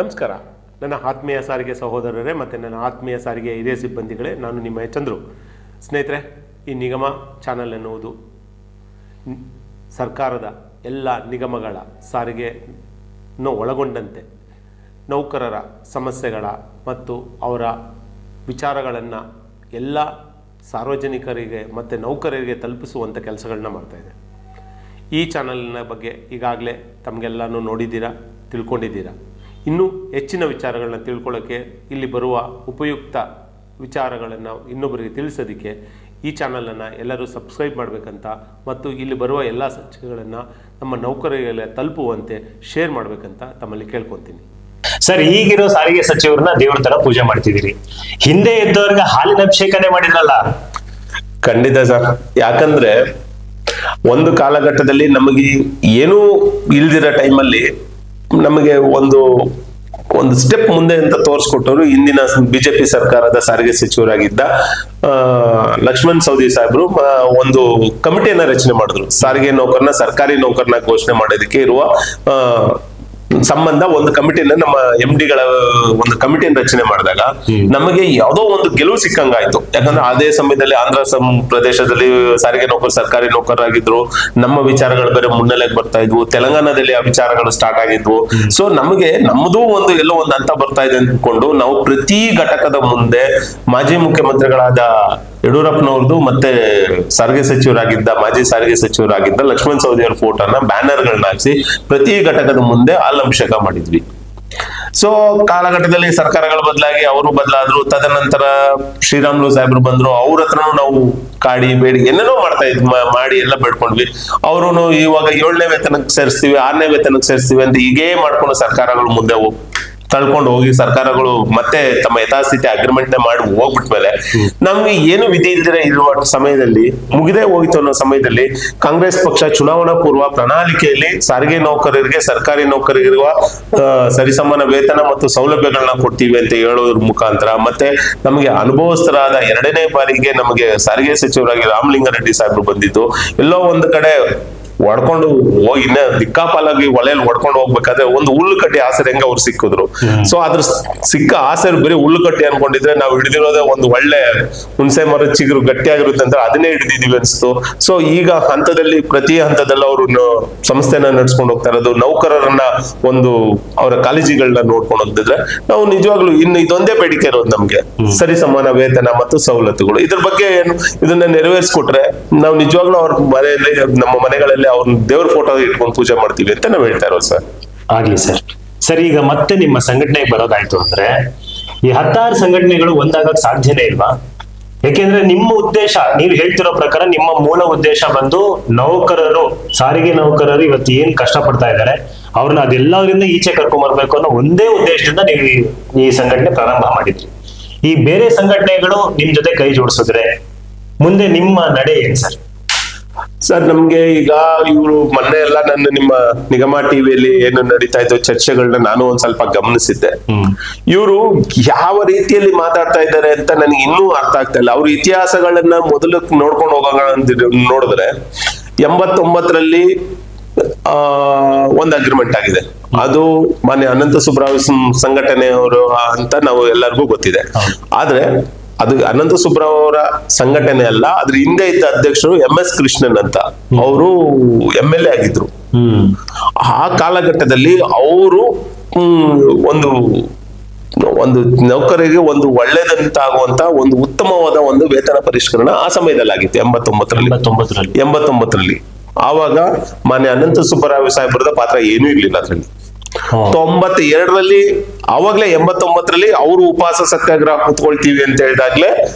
ನಮಸ್ಕಾರ ನನ್ನ ಆತ್ಮೀಯ ಸಾರಿಗೆ ಸಹೋದರರೇ ಮತ್ತು ನನ್ನ ಆತ್ಮೀಯ ಸಾರಿಗೆ ಹಿರಿಯ ಸಿಬ್ಬಂದಿಗಳೇ, ನಾನು ನಿಮ್ಮ ಚಂದ್ರು. ಸ್ನೇಹಿತರೆ, ಈ ನಿಗಮ ಚಾನಲ್ ಎನ್ನುವುದು ಸರ್ಕಾರದ ಎಲ್ಲ ನಿಗಮಗಳ ಸಾರಿಗೆಯನ್ನು ಒಳಗೊಂಡಂತೆ ನೌಕರರ ಸಮಸ್ಯೆಗಳ ಮತ್ತು ಅವರ ವಿಚಾರಗಳನ್ನು ಎಲ್ಲ ಸಾರ್ವಜನಿಕರಿಗೆ ಮತ್ತು ನೌಕರರಿಗೆ ತಲುಪಿಸುವಂಥ ಕೆಲಸಗಳನ್ನ ಮಾಡ್ತಾಯಿದೆ. ಈ ಚಾನಲ್ನ ಬಗ್ಗೆ ಈಗಾಗಲೇ ತಮಗೆಲ್ಲನೂ ನೋಡಿದ್ದೀರಾ, ತಿಳ್ಕೊಂಡಿದ್ದೀರಾ. ಇನ್ನೂ ಹೆಚ್ಚಿನ ವಿಚಾರಗಳನ್ನ ತಿಳ್ಕೊಳ್ಳೋಕ್ಕೆ, ಇಲ್ಲಿ ಬರುವ ಉಪಯುಕ್ತ ವಿಚಾರಗಳನ್ನು ಇನ್ನೊಬ್ಬರಿಗೆ ತಿಳಿಸೋದಕ್ಕೆ ಈ ಚಾನಲನ್ನು ಎಲ್ಲರೂ ಸಬ್ಸ್ಕ್ರೈಬ್ ಮಾಡಬೇಕಂತ ಮತ್ತು ಇಲ್ಲಿ ಬರುವ ಎಲ್ಲ ಸಚಿವಗಳನ್ನು ನಮ್ಮ ನೌಕರರಿಗೆಲ್ಲ ತಲುಪುವಂತೆ ಶೇರ್ ಮಾಡಬೇಕಂತ ತಮ್ಮಲ್ಲಿ ಕೇಳ್ಕೊತೀನಿ. ಸರ್, ಈಗಿರೋ ಸಾರಿಗೆ ಸಚಿವರನ್ನ ದೇವ್ರ ತರ ಪೂಜೆ ಮಾಡ್ತಿದ್ದೀರಿ. ಹಿಂದೆ ಇದ್ದವ್ರಿಗೆ ಹಾಲಿನ ಅಭಿಷೇಕನೆ ಮಾಡಿದ್ರಲ್ಲ? ಖಂಡಿತ ಸರ್. ಯಾಕಂದ್ರೆ ಒಂದು ಕಾಲಘಟ್ಟದಲ್ಲಿ ನಮಗೆ ಏನೂ ಇಲ್ದಿರೋ ಟೈಮಲ್ಲಿ ನಮಗೆ ಒಂದು ಸ್ಟೆಪ್ ಮುಂದೆ ಅಂತ ತೋರಿಸ್ಕೊಟ್ಟವರು ಹಿಂದಿನ ಬಿಜೆಪಿ ಸರ್ಕಾರದ ಸಾರಿಗೆ ಸಚಿವರಾಗಿದ್ದ ಲಕ್ಷ್ಮಣ್ ಸವದಿ ಸಾಹೇಬರು ಒಂದು ಕಮಿಟಿಯನ್ನ ರಚನೆ ಮಾಡಿದ್ರು. ಸಾರಿಗೆ ನೌಕರನ ಸರ್ಕಾರಿ ನೌಕರನ ಘೋಷಣೆ ಮಾಡೋದಕ್ಕೆ ಇರುವ ಸಂಬಂಧ ಒಂದು ಕಮಿಟಿನ, ನಮ್ಮ MD-ಗಳ ಒಂದು ಕಮಿಟಿಯನ್ನು ರಚನೆ ಮಾಡಿದಾಗ ನಮಗೆ ಯಾವುದೋ ಒಂದು ಗೆಲುವು ಸಿಕ್ಕಂಗಾಯ್ತು. ಯಾಕಂದ್ರೆ ಅದೇ ಸಮಯದಲ್ಲಿ ಆಂಧ್ರ ಪ್ರದೇಶದಲ್ಲಿ ಸಾರಿಗೆ ನೌಕರು ಸರ್ಕಾರಿ ನೌಕರರಾಗಿದ್ರು. ನಮ್ಮ ವಿಚಾರಗಳು ಬೇರೆ ಮುನ್ನೆಲೆಗೆ ಬರ್ತಾ ಇದ್ವು. ತೆಲಂಗಾಣದಲ್ಲಿ ಆ ವಿಚಾರಗಳು ಸ್ಟಾರ್ಟ್ ಆಗಿದ್ವು. ಸೊ ನಮಗೆ ನಮ್ಮದು ಎಲ್ಲೋ ಒಂದು ಹಂತ ಬರ್ತಾ ಇದೆ ಅಂದ್ಕೊಂಡು ನಾವು ಪ್ರತಿ ಘಟಕದ ಮುಂದೆ ಮಾಜಿ ಮುಖ್ಯಮಂತ್ರಿಗಳಾದ ಯಡಿಯೂರಪ್ಪನವ್ರದ್ದು ಮತ್ತೆ ಮಾಜಿ ಸಾರಿಗೆ ಸಚಿವರಾಗಿದ್ದ ಲಕ್ಷ್ಮಣ್ ಸವದಿ ಅವರ ಫೋಟೋನ ಬ್ಯಾನರ್ಗಳನ್ನ ಹಾಕಿಸಿ ಪ್ರತಿ ಘಟಕದ ಮುಂದೆ ಹಾಲಭಿಷೇಕ ಮಾಡಿದ್ವಿ. ಸೊ ಕಾಲಘಟ್ಟದಲ್ಲಿ ಸರ್ಕಾರಗಳು ಬದಲಾಗಿ ಅವರು ಬದಲಾದ್ರು. ತದನಂತರ ಶ್ರೀರಾಮುಲು ಸಾಹೇಬ್ರು ಬಂದ್ರು. ಅವ್ರ ಹತ್ರನೂ ನಾವು ಕಾಡಿ ಬೇಡಿ ಏನೇನೋ ಮಾಡಿ ಎಲ್ಲ ಬೇಡ್ಕೊಂಡ್ವಿ. ಅವರು ಇವಾಗ 7ನೇ ವೇತನಕ್ಕೆ ಸೇರಿಸ್ತೀವಿ, 6ನೇ ವೇತನಕ್ಕೆ ಸೇರಿಸ್ತೀವಿ ಅಂತ ಹೀಗೇ ಮಾಡ್ಕೊಂಡು ಸರ್ಕಾರಗಳು ಮುಂದೆ ತಳ್ಕೊಂಡು ಹೋಗಿ ಸರ್ಕಾರಗಳು ಮತ್ತೆ ತಮ್ಮ ಯಥಾಸ್ಥಿತಿ ಅಗ್ರಿಮೆಂಟ್ ಮಾಡಿ ಹೋಗ್ಬಿಟ್ಮೇಲೆ ನಮ್ಗೆ ಏನು ವಿಧಿ ಇಲ್ದಿರ ಇರುವ ಸಮಯದಲ್ಲಿ, ಮುಗಿದೇ ಹೋಗಿತ್ತು ಅನ್ನೋ ಸಮಯದಲ್ಲಿ, ಕಾಂಗ್ರೆಸ್ ಪಕ್ಷ ಚುನಾವಣಾ ಪೂರ್ವ ಪ್ರಣಾಳಿಕೆಯಲ್ಲಿ ಸಾರಿಗೆ ನೌಕರರಿಗೆ ಸರ್ಕಾರಿ ನೌಕರರಿಗಿರುವ ಸರಿಸಮಾನ ವೇತನ ಮತ್ತು ಸೌಲಭ್ಯಗಳನ್ನ ಕೊಡ್ತೀವಿ ಅಂತ ಹೇಳೋದ್ರ ಮುಖಾಂತರ, ಮತ್ತೆ ನಮಗೆ ಅನುಭವಸ್ಥರಾದ 2ನೇ ಬಾರಿಗೆ ನಮಗೆ ಸಾರಿಗೆ ಸಚಿವರಾಗಿ ರಾಮಲಿಂಗಾರೆಡ್ಡಿ ಸಾಹೇಬರು ಬಂದಿದ್ದು, ಎಲ್ಲೋ ಒಂದು ಕಡೆ ಹೊಡ್ಕೊಂಡು ಹೋಗಿ ದಿಕ್ಕಾಪಾಲಾಗಿ ಒಲೆಯಲ್ಲಿ ಹೊಡ್ಕೊಂಡು ಹೋಗ್ಬೇಕಾದ್ರೆ ಒಂದು ಹುಲ್ಲು ಕಟ್ಟಿ ಆಸರೆ ಹೆಂಗ ಅವ್ರು ಸಿಕ್ಕಿದ್ರು. ಸೊ ಅದ್ರ ಸಿಕ್ಕ ಆಸರೆ ಬರೀ ಹುಲ್ಲು ಕಟ್ಟಿ ಅನ್ಕೊಂಡಿದ್ರೆ ನಾವು ಹಿಡಿದಿರೋದೇ ಒಂದು ಒಳ್ಳೆ ಹುಣಸೆ ಮರ ಚಿಗುರು ಗಟ್ಟಿಯಾಗಿರುತ್ತೆ ಅಂತ ಅದನ್ನೇ ಹಿಡಿದಿದೀವಿ ಅನ್ಸ್ತು. ಸೊ ಈಗ ಹಂತದಲ್ಲಿ ಪ್ರತಿ ಹಂತದಲ್ಲಿ ಅವರು ಸಂಸ್ಥೆನ ನಡ್ಸ್ಕೊಂಡು ಹೋಗ್ತಾ ಇರೋದು, ನೌಕರರನ್ನ ಒಂದು ಅವರ ಕಾಲೇಜಿಗಳನ್ನ ನೋಡ್ಕೊಂಡು ಹೋಗ್ತಿದ್ರೆ ನಾವು ನಿಜವಾಗ್ಲೂ ಇನ್ನು ಇದೊಂದೇ ಬೇಡಿಕೆ ಇರೋದು ನಮ್ಗೆ, ಸರಿ ಸಮಾನ ವೇತನ ಮತ್ತು ಸವಲತ್ತುಗಳು. ಇದ್ರ ಬಗ್ಗೆ ಏನು ಇದನ್ನ ನೆರವೇರಿಸ್ಕೊಟ್ರೆ ನಾವು ನಿಜವಾಗ್ಲೂ ಅವ್ರ ಮನೆಯಲ್ಲಿ, ನಮ್ಮ ಮನೆಗಳಲ್ಲಿ ಅವ್ರ ದೇವ್ರ ಫೋಟೋ ಇಟ್ಕೊಂಡು ಪೂಜೆ ಮಾಡ್ತೀವಿ ಅಂತ ನಾವ್ ಹೇಳ್ತಾ ಇರೋದು ಸರ್. ಆಗ್ಲಿ ಸರ್. ಸರ್, ಈಗ ಮತ್ತೆ ನಿಮ್ಮ ಸಂಘಟನೆಗೆ ಬರೋದಾಯ್ತು ಅಂದ್ರೆ ಈ 16 ಸಂಘಟನೆಗಳು ಒಂದಾಗಕ್ ಸಾಧ್ಯನೇ ಇಲ್ವಾ? ಯಾಕೆಂದ್ರೆ ನಿಮ್ಮ ಉದ್ದೇಶ, ನೀವು ಹೇಳ್ತಿರೋ ಪ್ರಕಾರ ನಿಮ್ಮ ಮೂಲ ಉದ್ದೇಶ ಬಂದು ನೌಕರರು, ಸಾರಿಗೆ ನೌಕರರು ಇವತ್ತು ಏನ್ ಕಷ್ಟ ಪಡ್ತಾ ಇದ್ದಾರೆ ಅವ್ರನ್ನ ಅದೆಲ್ಲವರಿಂದ ಈಚೆ ಕರ್ಕೊಂಡ್ ಬರ್ಬೇಕು ಅನ್ನೋ ಒಂದೇ ಉದ್ದೇಶದಿಂದ ನೀವು ಈ ಸಂಘಟನೆ ಪ್ರಾರಂಭ ಮಾಡಿದ್ರಿ. ಈ ಬೇರೆ ಸಂಘಟನೆಗಳು ನಿಮ್ ಜೊತೆ ಕೈ ಜೋಡಿಸಿದ್ರೆ ಮುಂದೆ ನಿಮ್ಮ ನಡೆ ಏನ್ ಸರ್? ಸರ್, ನಮ್ಗೆ ಈಗ ಇವರು ಮೊನ್ನೆ ಎಲ್ಲ ನನ್ನ ನಿಮ್ಮ ನಿಗಮ ಟಿವಿಯಲ್ಲಿ ಏನು ನಡೀತಾ ಇದ್ದೋ ಚರ್ಚೆಗಳನ್ನ ನಾನು ಒಂದ್ ಸ್ವಲ್ಪ ಗಮನಿಸಿದ್ದೆ. ಇವರು ಯಾವ ರೀತಿಯಲ್ಲಿ ಮಾತಾಡ್ತಾ ಇದ್ದಾರೆ ಅಂತ ನನಗೆ ಇನ್ನೂ ಅರ್ಥ ಆಗ್ತಾ ಇಲ್ಲ. ಅವ್ರ ಇತಿಹಾಸಗಳನ್ನ ಮೊದಲು ನೋಡ್ಕೊಂಡು ಹೋಗೋಣ ಅಂತ ನೋಡಿದ್ರೆ 89ರಲ್ಲಿ ಒಂದು ಅಗ್ರಿಮೆಂಟ್ ಆಗಿದೆ. ಅದು ಮಾನ್ಯ ಅನಂತ ಸುಬ್ರಾವ್ ಸಂಘಟನೆಯವರು ಅಂತ ನಾವು ಎಲ್ಲರಿಗೂ ಗೊತ್ತಿದೆ. ಆದ್ರೆ ಅದು ಅನಂತ ಸುಬ್ರಾವ್ ಅವರ ಸಂಘಟನೆ ಅಲ್ಲ, ಅದ್ರ ಹಿಂದೆ ಇದ್ದ ಅಧ್ಯಕ್ಷರು MS ಕೃಷ್ಣನ್ ಅಂತ, ಅವರು MLA ಆಗಿದ್ರು. ಆ ಕಾಲಘಟ್ಟದಲ್ಲಿ ಅವರು ಒಂದು ನೌಕರರಿಗೆ ಒಂದು ಒಳ್ಳೇದಂತಾಗುವಂತ ಒಂದು ಉತ್ತಮವಾದ ಒಂದು ವೇತನ ಪರಿಷ್ಕರಣ ಆ ಸಮಯದಲ್ಲಿ ಆಗಿತ್ತು 89ರಲ್ಲಿ. ಆವಾಗ ಮಾನ್ಯ ಅನಂತ ಸುಬ್ಬರಾವ್ ಸಾಹೇಬ್ರದ ಪಾತ್ರ ಏನೂ ಇರ್ಲಿಲ್ಲ ಅದ್ರಲ್ಲಿ. 92ರಲ್ಲಿ ಅವಾಗ್ಲೇ 89ರಲ್ಲಿ ಅವರು ಉಪವಾಸ ಸತ್ಯಾಗ್ರಹ ಕೂತ್ಕೊಳ್ತೀವಿ ಅಂತ ಹೇಳಿದಾಗ್ಲೇ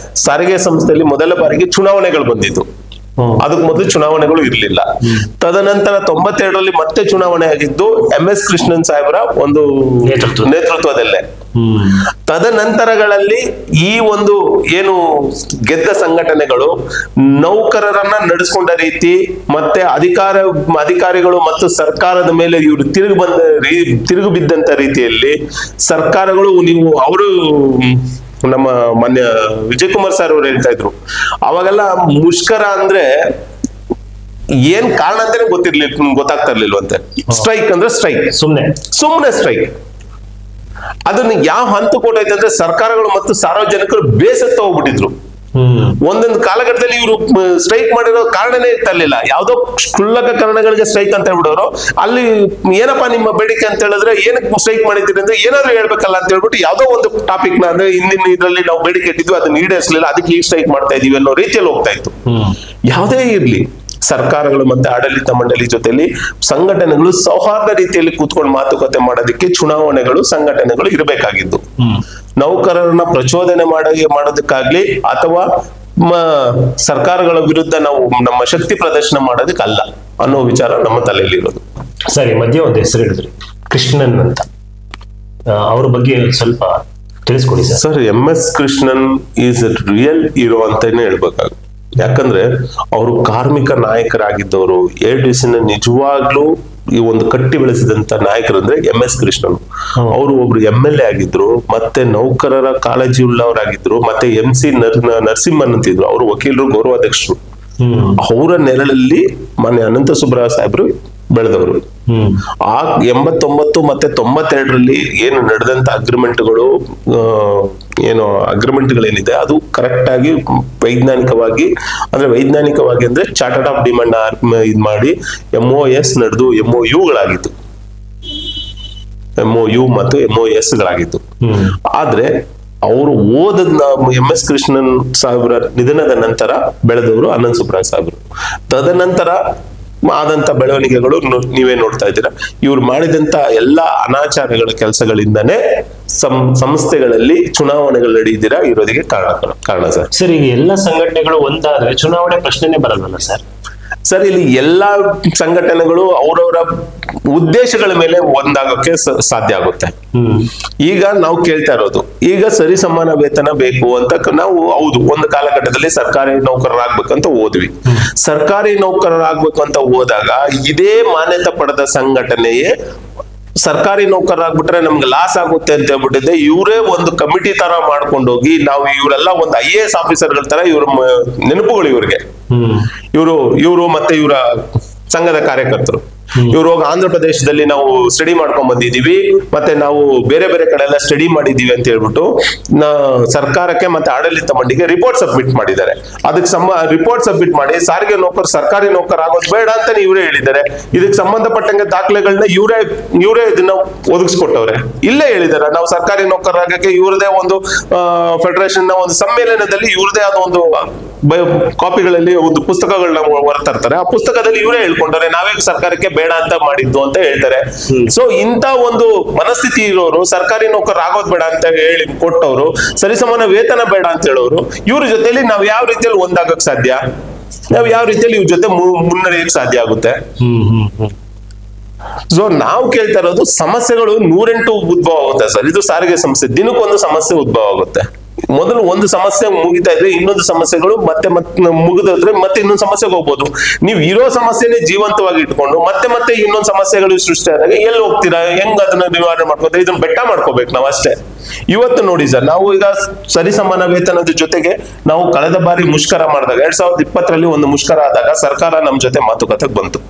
ಸಾರಿಗೆ ಸಂಸ್ಥೆಯಲ್ಲಿ ಮೊದಲ ಬಾರಿಗೆ ಚುನಾವಣೆಗಳು ಬಂದಿದ್ದು. ಅದಕ್ಕೆ ಮೊದಲು ಚುನಾವಣೆಗಳು ಇರ್ಲಿಲ್ಲ. ತದನಂತರ 92ರಲ್ಲಿ ಮತ್ತೆ ಚುನಾವಣೆ ಆಗಿದ್ದು MS ಕೃಷ್ಣನ್ ಸಾಹೇಬರ ಒಂದು ನೇತೃತ್ವದಲ್ಲೇ. ತದನಂತರಗಳಲ್ಲಿ ಈ ಒಂದು ಏನು ಗೆದ್ದ ಸಂಘಟನೆಗಳು ನೌಕರರನ್ನ ನಡೆಸ್ಕೊಂಡ ರೀತಿ ಮತ್ತೆ ಅಧಿಕಾರಿಗಳು ಮತ್ತು ಸರ್ಕಾರದ ಮೇಲೆ ಇವರು ತಿರುಗಿ ಬಿದ್ದಂತ ರೀತಿಯಲ್ಲಿ ಸರ್ಕಾರಗಳು ಅವರು ನಮ್ಮ ಮಾನ್ಯ ವಿಜಯ್ ಕುಮಾರ್ ಸರ್ ಅವ್ರು ಹೇಳ್ತಾ ಇದ್ರು, ಅವಾಗೆಲ್ಲ ಮುಷ್ಕರ ಅಂದ್ರೆ ಏನ್ ಕಾರಣ ಅಂತಾನೆ ಗೊತ್ತಾಗ್ತಾ ಇರ್ಲಿಲ್ವಂತೆ. ಸ್ಟ್ರೈಕ್ ಅಂದ್ರೆ ಸ್ಟ್ರೈಕ್, ಸುಮ್ನೆ ಸ್ಟ್ರೈಕ್. ಅದನ್ನ ಯಾವ ಹಂತಕ್ಕೆ ಕೊಟ್ಟೈತೆ ಅಂದ್ರೆ ಸರ್ಕಾರಗಳು ಮತ್ತು ಸಾರ್ವಜನಿಕರು ಬೇಸತ್ತ ಹೋಗ್ಬಿಟ್ಟಿದ್ರು. ಒಂದೊಂದು ಕಾಲಘಟ್ಟದಲ್ಲಿ ಇವರು ಸ್ಟ್ರೈಕ್ ಮಾಡಿರೋ ಕಾರಣನೇ ಇರ್ತಿರ್ಲಿಲ್ಲ, ಯಾವ್ದೋ ಕ್ಷುಲ್ಲಕ ಕಾರಣಗಳಿಗೆ ಸ್ಟ್ರೈಕ್ ಅಂತ ಹೇಳ್ಬಿಡೋರು. ಅಲ್ಲಿ ಏನಪ್ಪಾ ನಿಮ್ಮ ಬೇಡಿಕೆ ಅಂತ ಹೇಳಿದ್ರೆ ಏನಕ್ಕೆ ಸ್ಟ್ರೈಕ್ ಮಾಡಿದ್ದೀರಿ ಅಂದ್ರೆ ಏನಾದ್ರು ಹೇಳ್ಬೇಕಲ್ಲ ಅಂತ ಹೇಳ್ಬಿಟ್ಟು ಯಾವ್ದೋ ಒಂದು ಟಾಪಿಕ್ ನ ಅಂದ್ರೆ ಹಿಂದಿನ ಇದರಲ್ಲಿ ನಾವು ಬೇಡಿಕೆ ಇಟ್ಟಿದ್ವಿ ಅದನ್ನ ಈಡೇರಿಸಲಿಲ್ಲ, ಅದಕ್ಕೆ ಈ ಸ್ಟ್ರೈಕ್ ಮಾಡ್ತಾ ಇದೀವಿ ಅನ್ನೋ ರೀತಿಯಲ್ಲಿ ಹೋಗ್ತಾ ಇತ್ತು. ಯಾವುದೇ ಇರ್ಲಿ, ಸರ್ಕಾರಗಳು ಮತ್ತೆ ಆಡಳಿತ ಮಂಡಳಿ ಜೊತೆಲಿ ಸಂಘಟನೆಗಳು ಸೌಹಾರ್ದ ರೀತಿಯಲ್ಲಿ ಕೂತ್ಕೊಂಡು ಮಾತುಕತೆ ಮಾಡೋದಕ್ಕೆ ಚುನಾವಣೆಗಳು ಸಂಘಟನೆಗಳು ಇರಬೇಕಾಗಿದ್ದು. ನೌಕರರನ್ನ ಪ್ರಚೋದನೆ ಮಾಡೋದಕ್ಕಾಗ್ಲಿ ಅಥವಾ ಸರ್ಕಾರಗಳ ವಿರುದ್ಧ ನಾವು ನಮ್ಮ ಶಕ್ತಿ ಪ್ರದರ್ಶನ ಮಾಡೋದಕ್ಕಲ್ಲ ಅನ್ನೋ ವಿಚಾರ ನಮ್ಮ ತಲೆಯಲ್ಲಿ ಇರೋದು. ಸರಿ, ಮಧ್ಯ ಒಂದು ಹೆಸರು ಹೇಳಿದ್ರಿ, ಕೃಷ್ಣನ್ ಅಂತ, ಅವ್ರ ಬಗ್ಗೆ ಸ್ವಲ್ಪ ತಿಳಿಸ್ಕೊಡಿ sir. Sir, MS Krishnan is real hero ಅಂತಾನೆ ಹೇಳ್ಬೇಕಾಗುತ್ತೆ. ಯಾಕಂದ್ರೆ ಅವರು ಕಾರ್ಮಿಕ ನಾಯಕರಾಗಿದ್ದವರು, ADC ನಿಜವಾಗ್ಲೂ ಈ ಒಂದು ಕಟ್ಟಿ ಬೆಳೆಸಿದಂತ ನಾಯಕರಂದ್ರೆ MS ಕೃಷ್ಣನ್. ಅವರು ಒಬ್ರು MLA ಆಗಿದ್ರು, ಮತ್ತೆ ನೌಕರರ ಕಾಳಜಿ ಉಳ್ಳವರಾಗಿದ್ರು, ಮತ್ತೆ MC ನರಸಿಂಹನ್ ಅಂತಿದ್ರು, ಅವರು ವಕೀಲರು, ಗೌರವಾಧ್ಯಕ್ಷರು. ಅವರ ನೆರಳಲ್ಲಿ ಮಾನ್ಯ ಅನಂತ ಸುಬ್ಬರಾಯ ಸಾಹೇಬ್ರು ಬೆಳೆದವರು. ಆ 89 ಮತ್ತೆ 92ರಲ್ಲಿ ಏನು ನಡೆದಂತ ಅಗ್ರಿಮೆಂಟ್ಗಳು ಅಗ್ರಿಮೆಂಟ್ಗಳೇನಿದೆ ಅದು ಕರೆಕ್ಟ್ ಆಗಿ ವೈಜ್ಞಾನಿಕವಾಗಿ ಅಂದ್ರೆ ಚಾರ್ಟರ್ಡ್ ಆಫ್ ಡಿಮಾಂಡ್ ಇದ್ ಮಾಡಿ MOS ನಡೆದು MOUಗಳಾಗಿತ್ತು, MOU ಮತ್ತು MOS ಗಳಾಗಿತ್ತು. ಆದ್ರೆ ಅವರು ಓದದ MS ಕೃಷ್ಣನ್ ಸಾಹೇಬ್ರ ನಿಧನದ ನಂತರ ಬೆಳೆದವರು ಅನಂತ ಸುಬ್ಬರಾಯ ಸಾಹೇಬ್ರು. ತದನಂತರ ಆದಂತ ಬೆಳವಣಿಗೆಗಳು ನೀವೇ ನೋಡ್ತಾ ಇದ್ದೀರಾ. ಇವ್ರು ಮಾಡಿದಂತ ಎಲ್ಲಾ ಅನಾಚಾರಗಳ ಕೆಲಸಗಳಿಂದಾನೇ ಸಂಸ್ಥೆಗಳಲ್ಲಿ ಚುನಾವಣೆಗಳು ನಡೆಯುತ್ತೀರಾ ಇರೋದಕ್ಕೆ ಕಾರಣ ಸರ್. ಸರ್, ಈಗ ಎಲ್ಲ ಸಂಘಟನೆಗಳು ಒಂದಾದ್ರೆ ಚುನಾವಣೆ ಪ್ರಶ್ನೆನೇ ಬರಲ್ಲ ಸರ್. ಸರ್, ಇಲ್ಲಿ ಎಲ್ಲಾ ಸಂಘಟನೆಗಳು ಅವರವರ ಉದ್ದೇಶಗಳ ಮೇಲೆ ಒಂದಾಗಕ್ಕೆ ಸಾಧ್ಯ ಆಗುತ್ತೆ. ಈಗ ನಾವು ಕೇಳ್ತಾ ಇರೋದು, ಈಗ ಸರಿ ಸಮಾನ ವೇತನ ಬೇಕು ಅಂತ ನಾವು ಹೌದು ಒಂದು ಕಾಲಘಟ್ಟದಲ್ಲಿ ಸರ್ಕಾರಿ ನೌಕರರಾಗ್ಬೇಕಂತ ಹೋದ್ವಿ. ಸರ್ಕಾರಿ ನೌಕರರಾಗ್ಬೇಕು ಅಂತ ಹೋದಾಗ ಇದೇ ಮಾನ್ಯತೆ ಪಡೆದ ಸಂಘಟನೆಯೇ ಸರ್ಕಾರಿ ನೌಕರರಾಗ್ಬಿಟ್ರೆ ನಮ್ಗೆ ಲಾಸ್ ಆಗುತ್ತೆ ಅಂತ ಹೇಳ್ಬಿಟ್ಟಿದೆ. ಇವರೇ ಒಂದು ಕಮಿಟಿ ತರ ಮಾಡ್ಕೊಂಡೋಗಿ ನಾವು ಇವರೆಲ್ಲ ಒಂದು IAS ಆಫೀಸರ್ಗಳ ತರ ಇವ್ರ ನೆನಪುಗಳು ಇವ್ರಿಗೆ, ಇವರು ಮತ್ತೆ ಇವರ ಸಂಘದ ಕಾರ್ಯಕರ್ತರು ಇವ್ರು ಹೋಗಿ ಆಂಧ್ರ ಪ್ರದೇಶದಲ್ಲಿ ನಾವು ಸ್ಟಡಿ ಮಾಡ್ಕೊಂಡ್ ಬಂದಿದೀವಿ, ಮತ್ತೆ ನಾವು ಬೇರೆ ಬೇರೆ ಕಡೆ ಎಲ್ಲ ಸ್ಟಡಿ ಮಾಡಿದೀವಿ ಅಂತ ಹೇಳ್ಬಿಟ್ಟು ಸರ್ಕಾರಕ್ಕೆ ಮತ್ತೆ ಆಡಳಿತ ಮಂಡಳಿಗೆ ರಿಪೋರ್ಟ್ ಸಬ್ಮಿಟ್ ಮಾಡಿದ್ದಾರೆ. ಅದಕ್ಕೆ ರಿಪೋರ್ಟ್ ಸಬ್ಮಿಟ್ ಮಾಡಿ ಸಾರಿಗೆ ನೌಕರ್ ಸರ್ಕಾರಿ ನೌಕರ ಆಗೋದು ಬೇಡ ಅಂತಾನೆ ಇವರೇ ಹೇಳಿದ್ದಾರೆ. ಇದಕ್ಕೆ ಸಂಬಂಧಪಟ್ಟಂಗೆ ದಾಖಲೆಗಳನ್ನ ಇವರೇ ಇದನ್ನ ಒದಗಿಸ್ಕೊಟ್ಟವ್ರೆ. ಇಲ್ಲೇ ಹೇಳಿದ್ದಾರೆ ನಾವು ಸರ್ಕಾರಿ ನೌಕರರಾಗಕ್ಕೆ ಇವ್ರದೇ ಒಂದು ಫೆಡರೇಷನ್ ನ ಒಂದು ಸಮ್ಮೇಳನದಲ್ಲಿ ಇವ್ರದೇ ಆದ ಒಂದು ಕಾಪಿಗಳಲ್ಲಿ ಒಂದು ಪುಸ್ತಕಗಳನ್ನ ಹೊರತರ್ತಾರೆ. ಆ ಪುಸ್ತಕದಲ್ಲಿ ಇವರೇ ಹೇಳ್ಕೊಂಡವ್ರೆ ನಾವೇ ಸರ್ಕಾರಕ್ಕೆ ಬೇಡ ಅಂತ ಮಾಡಿದ್ದು ಅಂತ ಹೇಳ್ತಾರೆ. ಸೊ ಇಂತ ಒಂದು ಮನಸ್ಥಿತಿ ಇರೋರು ಸರ್ಕಾರಿ ನೌಕರ ಆಗೋದ್ ಬೇಡ ಅಂತ ಹೇಳಿ ಕೊಟ್ಟವರು, ಸರಿಸಮಾನ ವೇತನ ಬೇಡ ಅಂತ ಹೇಳೋರು, ಇವ್ರ ಜೊತೆಲಿ ನಾವ್ ಯಾವ ರೀತಿಯಲ್ಲಿ ಒಂದಾಗಕ್ ಸಾಧ್ಯ, ನಾವ್ ಯಾವ ರೀತಿಯಲ್ಲಿ ಇವ್ರ ಜೊತೆ ಮುನ್ನಡೆಯಕ್ ಸಾಧ್ಯ ಆಗುತ್ತೆ? ಸೊ ನಾವು ಕೇಳ್ತಾ ಇರೋದು ಸಮಸ್ಯೆಗಳು 108 ಉದ್ಭವ ಆಗುತ್ತೆ ಸರ್. ಇದು ಸಾರಿಗೆ ಸಮಸ್ಯೆ, ದಿನಕ್ಕೊಂದು ಸಮಸ್ಯೆ ಉದ್ಭವ ಆಗುತ್ತೆ. ಮೊದಲು ಒಂದು ಸಮಸ್ಯೆ ಮುಗಿತಾ ಇದ್ರೆ ಇನ್ನೊಂದು ಸಮಸ್ಯೆಗಳು ಮತ್ತೆ ಮುಗಿದ್ರೆ ಮತ್ತೆ ಇನ್ನೊಂದು ಸಮಸ್ಯೆಗೆ ಹೋಗ್ಬೋದು. ನೀವು ಇರೋ ಸಮಸ್ಯೆನೇ ಜೀವಂತವಾಗಿ ಇಟ್ಕೊಂಡು ಮತ್ತೆ ಇನ್ನೊಂದು ಸಮಸ್ಯೆಗಳು ಸೃಷ್ಟಿ ಆದಾಗ ಎಲ್ಲಿ ಹೋಗ್ತೀರಾ? ಹೆಂಗ್ ಅದನ್ನ ನಿವಾರಣೆ ಮಾಡ್ಕೋತೀರಾ? ಇದನ್ನ ಬೆಟ್ಟ ಮಾಡ್ಕೋಬೇಕು ನಾವು ಅಷ್ಟೇ. ಇವತ್ತು ನೋಡಿ ಸರ್, ನಾವು ಈಗ ಸರಿಸಮಾನ ವೇತನದ ಜೊತೆಗೆ ನಾವು ಕಳೆದ ಬಾರಿ ಮುಷ್ಕರ ಮಾಡಿದಾಗ 2020ರಲ್ಲಿ ಒಂದು ಮುಷ್ಕರ ಆದಾಗ ಸರ್ಕಾರ ನಮ್ ಜೊತೆ ಮಾತುಕತೆಗೆ ಬಂತು.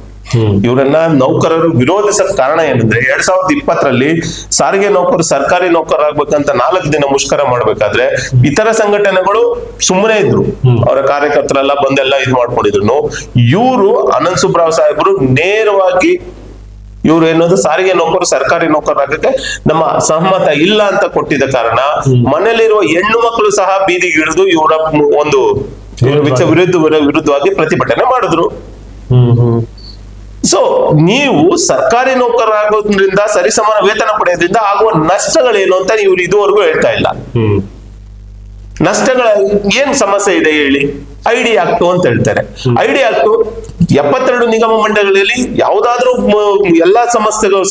ಇವರನ್ನ ನೌಕರರು ವಿರೋಧಿಸಕ್ ಕಾರಣ ಏನಂದ್ರೆ 2020ರಲ್ಲಿ ಸಾರಿಗೆ ನೌಕರು ಸರ್ಕಾರಿ ನೌಕರರಾಗ್ಬೇಕಂತ 4 ದಿನ ಮುಷ್ಕರ ಮಾಡ್ಬೇಕಾದ್ರೆ ಇತರ ಸಂಘಟನೆಗಳು ಸುಮ್ಮನೆ ಇದ್ರು, ಅವರ ಕಾರ್ಯಕರ್ತರೆಲ್ಲ ಬಂದೆಲ್ಲ ಇದು ಮಾಡ್ಕೊಂಡಿದ್ರು. ಇವರು ಅನಂತ ಸುಬ್ಬರಾವ್ ಸಾಹೇಬರು ನೇರವಾಗಿ ಇವ್ರು ಏನೋದು ಸಾರಿಗೆ ನೌಕರು ಸರ್ಕಾರಿ ನೌಕರರಾಗಕ್ಕೆ ನಮ್ಮ ಸಹಮತ ಇಲ್ಲ ಅಂತ ಕೊಟ್ಟಿದ್ದ ಕಾರಣ ಮನೆಯಲ್ಲಿರುವ ಹೆಣ್ಣು ಮಕ್ಕಳು ಸಹ ಬೀದಿಗಿಳಿದು ಇವರ ಒಂದು ವಿರುದ್ಧವಾಗಿ ಪ್ರತಿಭಟನೆ ಮಾಡಿದ್ರು. ಸೊ ನೀವು ಸರ್ಕಾರಿ ನೌಕರರಾಗೋದ್ರಿಂದ ಸರಿಸಮಾನ ವೇತನ ಪಡೆಯೋದ್ರಿಂದ ಆಗುವ ನಷ್ಟಗಳೇನು ಅಂತ ಇವ್ರು ಇದುವರೆಗೂ ಹೇಳ್ತಾ ಇಲ್ಲ. ನಷ್ಟಗಳ ಏನ್ ಸಮಸ್ಯೆ ಇದೆ ಹೇಳಿ? ID ಆಕ್ಟ್ ಅಂತ ಹೇಳ್ತಾರೆ. ID ಆಕ್ಟ್ 72 ನಿಗಮ ಮಂಡಳಿಗಳಲ್ಲಿ ಯಾವ್ದಾದ್ರೂ ಎಲ್ಲಾ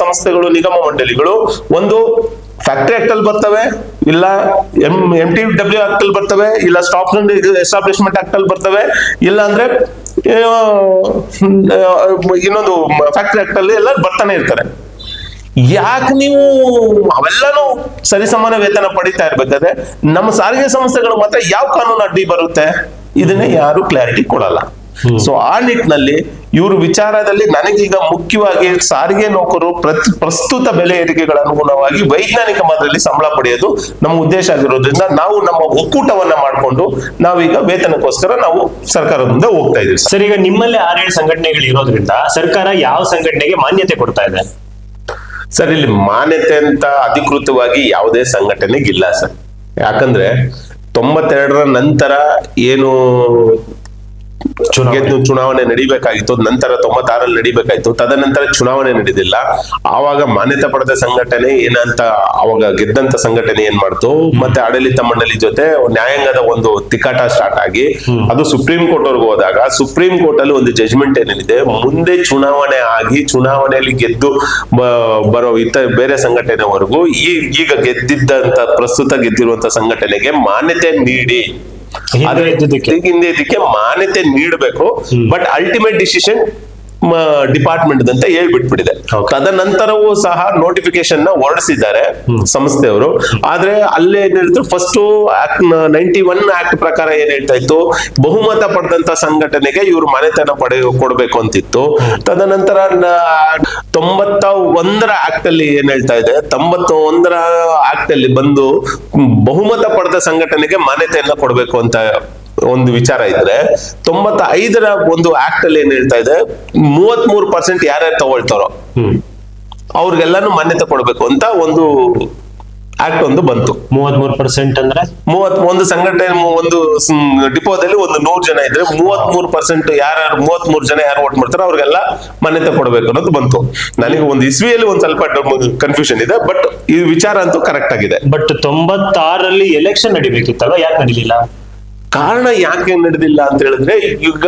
ಸಂಸ್ಥೆಗಳು ನಿಗಮ ಮಂಡಳಿಗಳು ಒಂದು ಫ್ಯಾಕ್ಟರಿ ಆಕ್ಟ್ ಅಲ್ಲಿ ಬರ್ತವೆ, ಇಲ್ಲ MTW ಆಕ್ಟ್ ಅಲ್ಲಿ ಬರ್ತವೆ, ಇಲ್ಲ ಸ್ಟಾಪ್ ಅಂಡ್ ಎಸ್ಟಾಬ್ಲಿಷ್ಮೆಂಟ್ ಆಕ್ಟ್ ಅಲ್ಲಿ ಬರ್ತವೆ, ಇಲ್ಲ ಅಂದ್ರೆ ಇನ್ನೊಂದು ಫ್ಯಾಕ್ಟರಿ ಆಕ್ಟ್ ಅಲ್ಲಿ ಎಲ್ಲ ಬರ್ತಾನೆ ಇರ್ತಾರೆ. ಯಾಕೆ ನೀವು ಅವೆಲ್ಲಾನು ಸರಿಸಮಾನ ವೇತನ ಪಡಿತಾ ಇರ್ಬೇಕಾದ್ರೆ ನಮ್ಮ ಸಾರಿಗೆ ಸಂಸ್ಥೆಗಳು ಮಾತ್ರ ಯಾವ ಕಾನೂನು ಅಡ್ಡಿ ಬರುತ್ತೆ? ಇದನ್ನೇ ಯಾರು ಕ್ಲಾರಿಟಿ ಕೊಡಲ್ಲ. ಸೊ ಆ ನಿಟ್ಟಿನಲ್ಲಿ ಇವ್ರ ವಿಚಾರದಲ್ಲಿ ನನಗೀಗ ಮುಖ್ಯವಾಗಿ ಸಾರಿಗೆ ನೌಕರು ಪ್ರಸ್ತುತ ಬೆಲೆ ಏರಿಕೆಗಳ ಅನುಗುಣವಾಗಿ ವೈಜ್ಞಾನಿಕ ಮಾದರಿಯಲ್ಲಿ ಸಂಬಳ ಪಡೆಯೋದು ನಮ್ಮ ಉದ್ದೇಶ ಆಗಿರೋದ್ರಿಂದ ನಾವು ನಮ್ಮ ಒಕ್ಕೂಟವನ್ನ ಮಾಡಿಕೊಂಡು ನಾವೀಗ ವೇತನಕ್ಕೋಸ್ಕರ ನಾವು ಸರ್ಕಾರದ ಮುಂದೆ ಹೋಗ್ತಾ ಇದೀವಿ. ಸರ್, ಈಗ ನಿಮ್ಮಲ್ಲಿ 6-7 ಸಂಘಟನೆಗಳು ಇರೋದ್ರಿಂದ ಸರ್ಕಾರ ಯಾವ ಸಂಘಟನೆಗೆ ಮಾನ್ಯತೆ ಕೊಡ್ತಾ ಇದೆ? ಸರ್, ಇಲ್ಲಿ ಮಾನ್ಯತೆ ಅಂತ ಅಧಿಕೃತವಾಗಿ ಯಾವುದೇ ಸಂಘಟನೆಗಿಲ್ಲ ಸರ್. ಯಾಕಂದ್ರೆ 92ರ ನಂತರ ಏನು ಚುನಾವಣೆ ನಡಿಬೇಕಾಗಿತ್ತು, ನಂತರ 96ರಲ್ಲಿ ನಡಿಬೇಕಾಯ್ತು, ತದನಂತರ ಚುನಾವಣೆ ನಡೆದಿಲ್ಲ. ಆವಾಗ ಮಾನ್ಯತೆ ಪಡೆದ ಸಂಘಟನೆ ಏನಂತ ಅವಾಗ ಗೆದ್ದಂತ ಸಂಘಟನೆ ಏನ್ ಮಾಡ್ತು, ಮತ್ತೆ ಆಡಳಿತ ಮಂಡಳಿ ಜೊತೆ ನ್ಯಾಯಾಂಗದ ಒಂದು ತಿಕ್ಕಾಟ ಸ್ಟಾರ್ಟ್ ಆಗಿ ಅದು ಸುಪ್ರೀಂ ಕೋರ್ಟ್ ವರ್ಗೂ ಹೋದಾಗ ಸುಪ್ರೀಂ ಕೋರ್ಟ್ ಅಲ್ಲಿ ಒಂದು ಜಜ್ಮೆಂಟ್ ಏನಿದೆ, ಮುಂದೆ ಚುನಾವಣೆ ಆಗಿ ಚುನಾವಣೆಯಲ್ಲಿ ಗೆದ್ದು ಬರೋ ಬೇರೆ ಸಂಘಟನೆವರೆಗೂ ಈಗ ಗೆದ್ದಿದ್ದಂತ ಪ್ರಸ್ತುತ ಗೆದ್ದಿರುವಂತ ಸಂಘಟನೆಗೆ ಮಾನ್ಯತೆ ನೀಡಿ ಹಿಂದೆ ಇದಕ್ಕೆ ಮಾನ್ಯತೆ ನೀಡಬೇಕು. ಬಟ್ ಅಲ್ಟಿಮೇಟ್ ಡಿಸಿಷನ್ ಡಿಪಾರ್ಟ್ಮೆಂಟ್ ಅಂತ ಹೇಳ್ಬಿಟ್ಬಿಟ್ಟಿದೆ. ತದನಂತರವೂ ಸಹ ನೋಟಿಫಿಕೇಶನ್ ನ ಹೊರಡಿಸಿದ್ದಾರೆ ಸಂಸ್ಥೆಯವರು. ಆದ್ರೆ ಅಲ್ಲೇ ಏನ್ ಹೇಳ್ತಾರೆ, ಫಸ್ಟ್ ಆಕ್ಟ್ 91 ಆಕ್ಟ್ ಪ್ರಕಾರ ಏನ್ ಹೇಳ್ತಾ ಇತ್ತು, ಬಹುಮತ ಪಡೆದಂತ ಸಂಘಟನೆಗೆ ಇವ್ರು ಮಾನ್ಯತೆನ ಕೊಡ್ಬೇಕು ಅಂತಿತ್ತು. ತದನಂತರ 91ರ ಆಕ್ಟ್ ಅಲ್ಲಿ ಏನ್ ಹೇಳ್ತಾ ಇದೆ, 91ರ ಆಕ್ಟ್ ಅಲ್ಲಿ ಬಂದು ಬಹುಮತ ಪಡೆದ ಸಂಘಟನೆಗೆ ಮಾನ್ಯತೆಯನ್ನ ಕೊಡ್ಬೇಕು ಅಂತ ಒಂದು ವಿಚಾರ ಇದ್ರೆ, 95ರ ಒಂದು ಆಕ್ಟ್ ಅಲ್ಲಿ ಏನ್ ಹೇಳ್ತಾ ಇದೆ, 33% ಯಾರ್ಯಾರು ತಗೊಳ್ತಾರೋ ಅವ್ರಿಗೆಲ್ಲಾನು ಮಾನ್ಯತೆ ಕೊಡ್ಬೇಕು ಅಂತ ಒಂದು ಆಕ್ಟ್ ಒಂದು ಬಂತು. 33% ಅಂದ್ರೆ ಒಂದು ಸಂಘಟನೆ ಒಂದು ಡಿಪೋದಲ್ಲಿ ಒಂದು 100 ಜನ ಇದ್ರೆ 33% ಯಾರು 33 ಜನ ಯಾರು ವೋಟ್ ಮಾಡ್ತಾರೋ ಅವ್ರಿಗೆಲ್ಲ ಮಾನ್ಯತೆ ಕೊಡ್ಬೇಕು ಅನ್ನೋದು ಬಂತು. ನನಗೆ ಒಂದು ಇಸ್ವಿಯಲ್ಲಿ ಒಂದ್ ಸ್ವಲ್ಪ ಕನ್ಫ್ಯೂಷನ್ ಇದೆ, ಬಟ್ ಈ ವಿಚಾರ ಅಂತೂ ಕರೆಕ್ಟ್ ಆಗಿದೆ. ಬಟ್ 96ರಲ್ಲಿ ಎಲೆಕ್ಷನ್ ನಡಿಬೇಕಿತ್ತಲ್ಲ, ಯಾಕೆ ನಡೀಲಿಲ್ಲ? ಕಾರಣ ಯಾಕೆ ನಡೆದಿಲ್ಲ ಅಂತ ಹೇಳಿದ್ರೆ, ಈಗ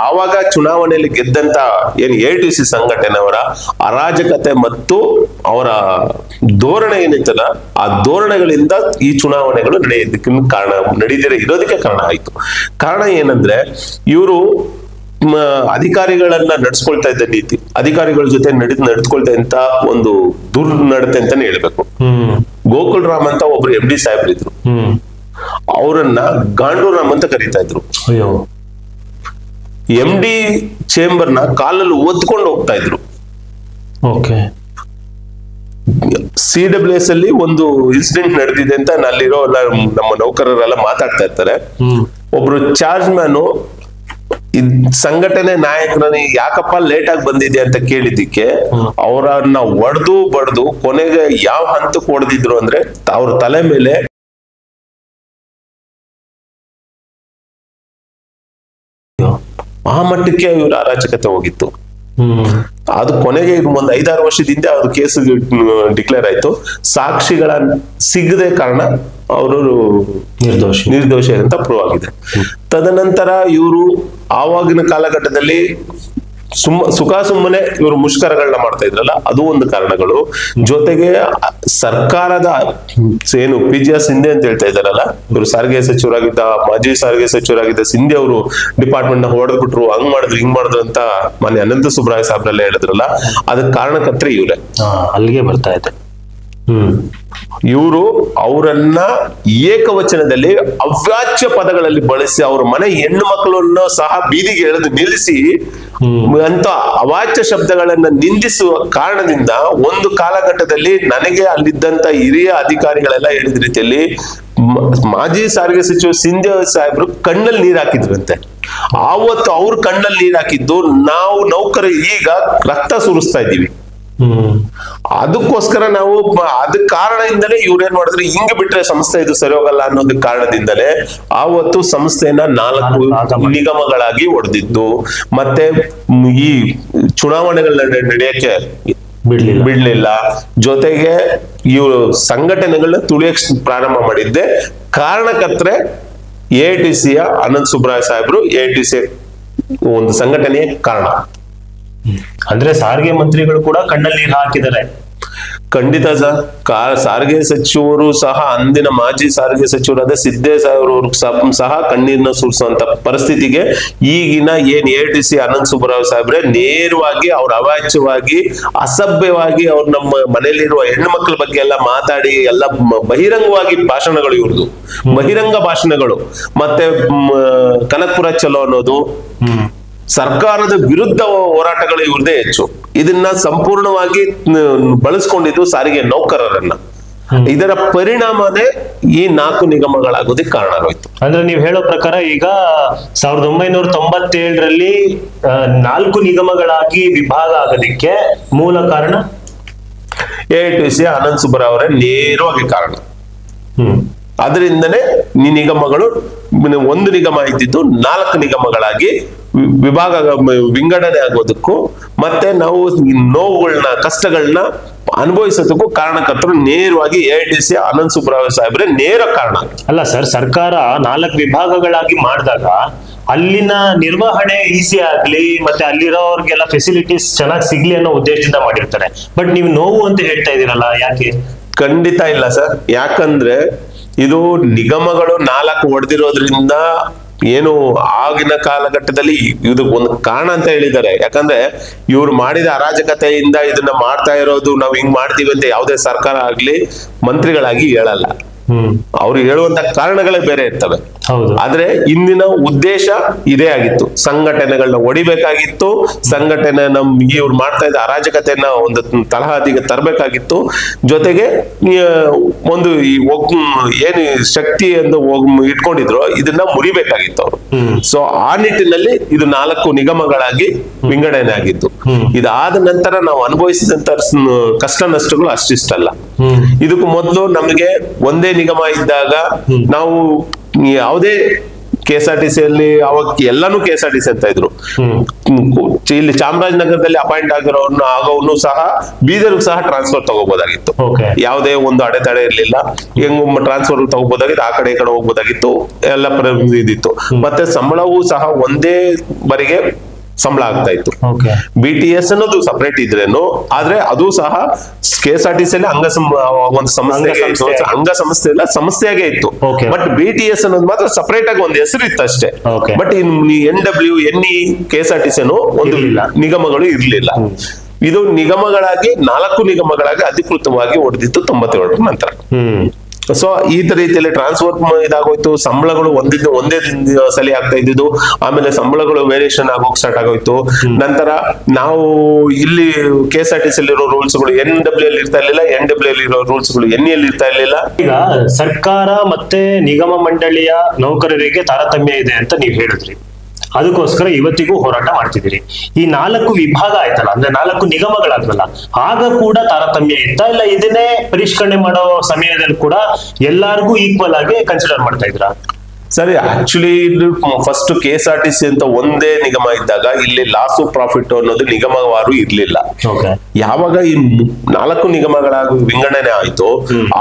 ಆವಾಗ ಚುನಾವಣೆಯಲ್ಲಿ ಗೆದ್ದಂತ ಏನ್ ATC ಸಂಘಟನೆಯವರ ಅರಾಜಕತೆ ಮತ್ತು ಅವರ ಧೋರಣೆ ಏನಿತ್ತಲ್ಲ, ಆ ಧೋರಣೆಗಳಿಂದ ಈ ಚುನಾವಣೆಗಳು ನಡೀದಿರ ಇರೋದಕ್ಕೆ ಕಾರಣ ಆಯ್ತು. ಕಾರಣ ಏನಂದ್ರೆ, ಇವರು ಅಧಿಕಾರಿಗಳನ್ನ ನಡ್ಸ್ಕೊಳ್ತಾ ಇದ್ದ ನೀತಿ, ಅಧಿಕಾರಿಗಳ ಜೊತೆ ನಡೆದುಕೊಳ್ತಾ ಅಂತ ಒಂದು ದುರ್ನಡತೆ ಅಂತಾನೆ ಹೇಳ್ಬೇಕು. ಗೋಕುಲ್ ರಾಮ್ ಅಂತ ಒಬ್ರು MD ಸಾಹೇಬ್ರು ಇದ್ರು, ಅವರನ್ನ ಗಾಂಡೂರಾಮ್ ಅಂತ ಕರೀತಾ ಇದ್ರು. MD ಚೇಂಬರ್ನ ಕಾಲಲ್ಲಿ ಒತ್ಕೊಂಡು ಹೋಗ್ತಾ ಇದ್ರು. CWS ಅಲ್ಲಿ ಒಂದು ಇನ್ಸಿಡೆಂಟ್ ನಡೆದಿದೆ ಅಂತ ಅಲ್ಲಿರೋ ನಮ್ಮ ನೌಕರರೆಲ್ಲ ಮಾತಾಡ್ತಾ ಇರ್ತಾರೆ. ಒಬ್ರು ಚಾರ್ಜ್ ಮ್ಯಾನು ಸಂಘಟನೆ ನಾಯಕರನ್ನ ಯಾಕಪ್ಪ ಲೇಟ್ ಆಗಿ ಬಂದಿದೆ ಅಂತ ಕೇಳಿದ್ದಕ್ಕೆ ಅವರನ್ನ ಒಡೆದು ಬಡ್ದು ಕೊನೆಗೆ ಯಾವ ಹಂತಕ್ಕೆ ಹೊಡೆದಿದ್ರು ಅಂದ್ರೆ, ಅವ್ರ ತಲೆ ಮೇಲೆ ಆ ಮಟ್ಟಕ್ಕೆ ಇವ್ರ ಅರಾಜಕತೆ ಹೋಗಿತ್ತು. ಅದು ಕೊನೆಗೆ ಒಂದು 5-6 ವರ್ಷದಿಂದ ಅವ್ರ ಕೇಸ್ ಡಿಕ್ಲೇರ್ ಆಯ್ತು. ಸಾಕ್ಷಿಗಳ ಸಿಗದೆ ಕಾರಣ ಅವರು ನಿರ್ದೋಷಿ ಅಂತ ಪ್ರೂವ್ ಆಗಿದೆ. ತದನಂತರ ಇವರು ಆವಾಗಿನ ಕಾಲಘಟ್ಟದಲ್ಲಿ ಸುಮ್ಮನೆ ಇವರು ಮುಷ್ಕರಗಳನ್ನ ಮಾಡ್ತಾ ಇದ್ರಲ್ಲ, ಅದು ಒಂದು ಕಾರಣಗಳು. ಜೊತೆಗೆ ಸರ್ಕಾರದ ಏನು PGR ಸಿಂಧೆ ಅಂತ ಹೇಳ್ತಾ ಇದಾರಲ್ಲ, ಇವರು ಸಾರಿಗೆ ಸಚಿವರಾಗಿದ್ದ ಮಾಜಿ ಸಾರಿಗೆ ಸಚಿವರಾಗಿದ್ದ ಸಿಂಧೆ ಅವರು ಡಿಪಾರ್ಟ್ಮೆಂಟ್ ನ ಹೊಡೆದ್ಬಿಟ್ರು, ಹಂಗ್ ಮಾಡಿದ್ರು ಹಿಂಗ್ ಮಾಡಿದ್ರು ಅಂತ ಮಾನ್ಯ ಅನಂತ ಸುಬ್ರಾಯ ಸಾಹೇಬ್ರೆಲ್ಲ ಹೇಳಿದ್ರಲ್ಲ, ಅದಕ್ಕೆ ಕಾರಣಕರ್ತರೆ ಇವ್ರೆ. ಅಲ್ಲಿಗೆ ಬರ್ತಾ ಇದೆ. ಇವರು ಅವರನ್ನ ಏಕವಚನದಲ್ಲಿ ಅವ್ಯಾಚ್ಯ ಪದಗಳಲ್ಲಿ ಬಳಸಿ ಅವ್ರ ಮನೆ ಹೆಣ್ಣು ಮಕ್ಕಳನ್ನು ಸಹ ಬೀದಿಗೆ ಎಳೆದು ನಿಲ್ಲಿಸಿ ಅಂತ ಅವಾಚ್ಯ ಶಬ್ದಗಳನ್ನ ನಿಂದಿಸುವ ಕಾರಣದಿಂದ ಒಂದು ಕಾಲಘಟ್ಟದಲ್ಲಿ ನನಗೆ ಅಲ್ಲಿದ್ದಂತ ಹಿರಿಯ ಅಧಿಕಾರಿಗಳೆಲ್ಲ ಹೇಳಿದ ರೀತಿಯಲ್ಲಿ ಮಾಜಿ ಸಾರಿಗೆ ಸಚಿವ ಸಿಂಧೆ ಸಾಹೇಬ್ರು ಕಣ್ಣಲ್ಲಿ ನೀರ್ ಹಾಕಿದ್ರಂತೆ. ಆವತ್ತು ಅವ್ರ ಕಣ್ಣಲ್ಲಿ ನೀರ್ ಹಾಕಿದ್ದು ನಾವು ನೌಕರ ಈಗ ರಕ್ತ ಸುರಿಸ್ತಾ ಇದ್ದೀವಿ. ಅದಕ್ಕೋಸ್ಕರ ನಾವು ಅದಕ್ಕೆ ಕಾರಣದಿಂದಲೇ ಇವ್ರೇನ್ ಮಾಡಿದ್ರೆ, ಹಿಂಗ್ ಬಿಟ್ರೆ ಸಂಸ್ಥೆ ಇದು ಸರಿ ಹೋಗಲ್ಲ ಅನ್ನೋದಕ್ಕೆ ಕಾರಣದಿಂದಲೇ ಆವತ್ತು ಸಂಸ್ಥೆನ 4 ನಿಗಮಗಳಾಗಿ ಒಡೆದಿದ್ದು, ಮತ್ತೆ ಈ ಚುನಾವಣೆಗಳನ್ನ ನಡೆಯಕ್ಕೆ ಬಿಡ್ಲಿಲ್ಲ. ಜೊತೆಗೆ ಇವರು ಸಂಘಟನೆಗಳನ್ನ ತುಳಿಯಕ್ ಪ್ರಾರಂಭ ಮಾಡಿದ್ದೆ ಕಾರಣಕರ್ತರೆ AITCಯ ಅನಂತ್ ಸುಬ್ರಾಯ ಸಾಹೇಬ್ರು. AITC ಒಂದು ಸಂಘಟನೆಯ ಕಾರಣ. ಅಂದ್ರೆ ಸಾರಿಗೆ ಮಂತ್ರಿಗಳು ಕೂಡ ಕಣ್ಣಲ್ಲಿ ನೀರು ಹಾಕಿದ್ದಾರೆ. ಖಂಡಿತ ಸರ್. ಸಾರಿಗೆ ಸಚಿವರು ಸಹ, ಅಂದಿನ ಮಾಜಿ ಸಾರಿಗೆ ಸಚಿವರಾದ ಸಿದ್ದೇ ಸಾಹೇಬ್ರವ್ರು ಸಹ ಕಣ್ಣೀರನ್ನ ಸುರಿಸುವಂತ ಪರಿಸ್ಥಿತಿಗೆ ಈಗಿನ ಏನ್ AITC ಅನಂತ್ ಸುಬ್ಬರಾವ್ ಸಾಹೇಬ್ರೆ ನೇರವಾಗಿ ಅವ್ರ ಅವಾಚ್ಯವಾಗಿ ಅಸಭ್ಯವಾಗಿ ಅವ್ರು ನಮ್ಮ ಮನೆಯಲ್ಲಿರುವ ಹೆಣ್ಣು ಮಕ್ಕಳ ಬಗ್ಗೆ ಎಲ್ಲ ಮಾತಾಡಿ ಎಲ್ಲ ಬಹಿರಂಗವಾಗಿ ಭಾಷಣಗಳು, ಇವ್ರದ್ದು ಬಹಿರಂಗ ಭಾಷಣಗಳು. ಮತ್ತೆ ಕನಕಪುರ ಚಲೋ ಅನ್ನೋದು, ಸರ್ಕಾರದ ವಿರುದ್ಧ ಹೋರಾಟಗಳು ಇವ್ರದೇ ಹೆಚ್ಚು. ಇದನ್ನ ಸಂಪೂರ್ಣವಾಗಿ ಬಳಸ್ಕೊಂಡಿದ್ದು ಸಾರಿಗೆ ನೌಕರರನ್ನ. ಇದರ ಪರಿಣಾಮನೇ ಈ 4 ನಿಗಮಗಳಾಗೋದಕ್ಕೆ ಕಾರಣ ಆಗೋಯ್ತು. ಅಂದ್ರೆ ನೀವು ಹೇಳೋ ಪ್ರಕಾರ ಈಗ 1997ರಲ್ಲಿ 4 ನಿಗಮಗಳಾಗಿ ವಿಭಾಗ ಆಗೋದಿಕ್ಕೆ ಮೂಲ ಕಾರಣ AITC ಆನಂದ್ ಸುಬ್ಬರಾವ್ ಅವರೇ ನೇರವಾಗಿ ಕಾರಣ. ಅದರಿಂದನೇ ಈ ನಿಗಮಗಳು ಒಂದು ನಿಗಮ ಇದ್ದಿದ್ದು 4 ನಿಗಮಗಳಾಗಿ ವಿಂಗಡಣೆ ಆಗೋದಕ್ಕೂ ಮತ್ತೆ ನಾವು ನೋವುಗಳನ್ನ ಕಷ್ಟಗಳನ್ನ ಅನುಭವಿಸೋದಕ್ಕೂ ಕಾರಣಕರ್ತರು ನೇರವಾಗಿ AITC ಆನಂದ್ ಸುಬ್ಬರಾವ್ ಸಾಹೇಬ್ರೆ ನೇರ ಕಾರಣ. ಅಲ್ಲ ಸರ್, ಸರ್ಕಾರ 4 ವಿಭಾಗಗಳಾಗಿ ಮಾಡಿದಾಗ ಅಲ್ಲಿನ ನಿರ್ವಹಣೆ ಈಸಿ ಆಗ್ಲಿ ಮತ್ತೆ ಅಲ್ಲಿರೋರ್ಗೆಲ್ಲ ಫೆಸಿಲಿಟೀಸ್ ಚೆನ್ನಾಗಿ ಸಿಗ್ಲಿ ಅನ್ನೋ ಉದ್ದೇಶದಿಂದ ಮಾಡಿರ್ತಾರೆ. ಬಟ್ ನೀವು ನೋವು ಅಂತ ಹೇಳ್ತಾ ಇದೀರಲ್ಲ, ಯಾಕೆ? ಖಂಡಿತ ಇಲ್ಲ ಸರ್. ಯಾಕಂದ್ರೆ ಇದು ನಿಗಮಗಳು 4 ಹೊಡೆದಿರೋದ್ರಿಂದ ಏನು ಆಗಿನ ಕಾಲಘಟ್ಟದಲ್ಲಿ ಇದಕ್ಕೆ ಒಂದು ಕಾರಣ ಅಂತ ಹೇಳಿದ್ದಾರೆ. ಯಾಕಂದ್ರೆ ಇವ್ರು ಮಾಡಿದ ಅರಾಜಕತೆಯಿಂದ ಇದನ್ನ ಮಾಡ್ತಾ ಇರೋದು ನಾವು ಹಿಂಗ್ ಮಾಡ್ತೀವಿ ಅಂತ ಯಾವುದೇ ಸರ್ಕಾರ ಆಗ್ಲಿ ಮಂತ್ರಿಗಳಾಗಿ ಹೇಳಲ್ಲ. ಅವ್ರು ಹೇಳುವಂತ ಕಾರಣಗಳೇ ಬೇರೆ ಇರ್ತವೆ. ಆದ್ರೆ ಇಂದಿನ ಉದ್ದೇಶ ಇದೇ ಆಗಿತ್ತು, ಸಂಘಟನೆಗಳನ್ನ ಹೊಡಿಬೇಕಾಗಿತ್ತು, ಸಂಘಟನೆ ಇವ್ರು ಮಾಡ್ತಾ ಇದ್ದ ಅರಾಜಕತೆಯನ್ನ ಒಂದು ತಳಹದಿಗೆ ತರಬೇಕಾಗಿತ್ತು. ಜೊತೆಗೆ ಒಂದು ಏನು ಶಕ್ತಿ ಎಂದು ಇಟ್ಕೊಂಡಿದ್ರು ಇದನ್ನ ಮುರಿಬೇಕಾಗಿತ್ತು ಅವರು. ಸೊ ಆ ನಿಟ್ಟಿನಲ್ಲಿ ಇದು 4 ನಿಗಮಗಳಾಗಿ ವಿಂಗಡಣೆ ಆಗಿತ್ತು. ಇದಾದ ನಂತರ ನಾವು ಅನುಭವಿಸಿದಂತ ಕಷ್ಟ ನಷ್ಟಗಳು ಅಷ್ಟಿಷ್ಟಲ್ಲ. ಇದಕ್ಕೂ ಮೊದಲು ನಮಗೆ ಒಂದೇ ನಿಗಮ ಇದ್ದಾಗ ನಾವು ಯಾವುದೇ KSRTC ಅಲ್ಲಿ ಅವಾಗ ಎಲ್ಲಾನು KSRTC ಅಂತ ಇದ್ರು. ಇಲ್ಲಿ ಚಾಮರಾಜನಗರದಲ್ಲಿ ಅಪಾಯಿಂಟ್ ಆಗೋನು ಸಹ ಬೀದರ್ಗೂ ಸಹ ಟ್ರಾನ್ಸ್ಫರ್ ತಗೋಬಹುದಾಗಿತ್ತು. ಯಾವುದೇ ಒಂದು ಅಡೆತಡೆ ಇರ್ಲಿಲ್ಲ. ಹೆಂಗ್ ಟ್ರಾನ್ಸ್ಫರ್ ತಗೋಬಹುದಾಗಿತ್ತು, ಆ ಕಡೆ ಈ ಕಡೆ ಹೋಗ್ಬೋದಾಗಿತ್ತು, ಎಲ್ಲ ಇದಿತ್ತು. ಮತ್ತೆ ಸಂಬಳವೂ ಸಹ ಒಂದೇ ಬಾರಿಗೆ ಸಂಬಳ ಆಗ್ತಾ ಇತ್ತು. BTS ಅನ್ನೋದು ಸಪರೇಟ್ ಇದ್ರೇನು, ಆದ್ರೆ ಅದು ಸಹ KSRTC ಅಲ್ಲಿ ಒಂದು ಅಂಗಸಂಸ್ಥೆ ಇಲ್ಲ, ಸಂಸ್ಥೆಯಾಗೆ ಇತ್ತು. ಬಟ್ BTS ಅನ್ನೋದು ಮಾತ್ರ ಸಪರೇಟ್ ಆಗಿ ಒಂದು ಹೆಸರು ಇತ್ತು ಅಷ್ಟೇ. ಬಟ್ NW, NE, KSRTC ಅನ್ನೋ ಒಂದು ನಿಗಮಗಳು ಇರ್ಲಿಲ್ಲ. ಇದು ನಿಗಮಗಳಾಗಿ 4 ನಿಗಮಗಳಾಗಿ ಅಧಿಕೃತವಾಗಿ ಹೊಡೆದಿತ್ತು 97ರ ನಂತರ. ಸೊ ಈ ರೀತಿಯಲ್ಲಿ ಟ್ರಾನ್ಸ್ಫರ್ ಇದಾಗೋಯ್ತು. ಸಂಬಳಗಳು ಒಂದೇ ಸಲ ಆಗ್ತಾ ಇದ್ದಿದ್ದು, ಆಮೇಲೆ ಸಂಬಳಗಳು ವೇರಿಯೇಷನ್ ಆಗೋಕ್ ಸ್ಟಾರ್ಟ್ ಆಗೋಯ್ತು. ನಂತರ ನಾವು ಇಲ್ಲಿ KSRTC ಅಲ್ಲಿರೋ ರೂಲ್ಸ್ಗಳು NW ಅಲ್ಲಿ ಇರ್ತಾ ಇರ್ಲಿಲ್ಲ, NW ಅಲ್ಲಿ ಇರೋ ರೂಲ್ಸ್ಗಳು NE ಅಲ್ಲಿ ಇರ್ತಾ ಇರ್ಲಿಲ್ಲ. ಈಗ ಸರ್ಕಾರ ಮತ್ತೆ ನಿಗಮ ಮಂಡಳಿಯ ನೌಕರರಿಗೆ ತಾರತಮ್ಯ ಇದೆ ಅಂತ ನೀವು ಹೇಳಿದ್ರಿ. ಅದಕ್ಕೋಸ್ಕರ ಇವತ್ತಿಗೂ ಹೋರಾಟ ಮಾಡ್ತಿದ್ದೀರಿ. ಈ 4 ವಿಭಾಗ ಆಯ್ತಲ್ಲ, ಅಂದ್ರೆ 4 ನಿಗಮಗಳಾದ್ರಲ್ಲ, ಆಗ ಕೂಡ ತಾರತಮ್ಯ ಇತ್ತ ಇಲ್ಲ ಇದನ್ನೇ ಪರಿಷ್ಕರಣೆ ಮಾಡೋ ಸಮಯದಲ್ಲಿ ಕೂಡ ಎಲ್ಲಾರ್ಗೂ ಈಕ್ವಲ್ ಆಗಿ ಕನ್ಸಿಡರ್ ಮಾಡ್ತಾ ಇದ್ರ? ಸರಿ, ಆಕ್ಚುಲಿ ಫಸ್ಟ್ KSRTC ಅಂತ ಒಂದೇ ನಿಗಮ ಇದ್ದಾಗ ಇಲ್ಲಿ ಲಾಸ್ ಪ್ರಾಫಿಟ್ ಅನ್ನೋದು ನಿಗಮವಾರು ಇರ್ಲಿಲ್ಲ. ಯಾವಾಗ ಈ 4 ನಿಗಮಗಳಾಗಿ ವಿಂಗಡಣೆ ಆಯ್ತು,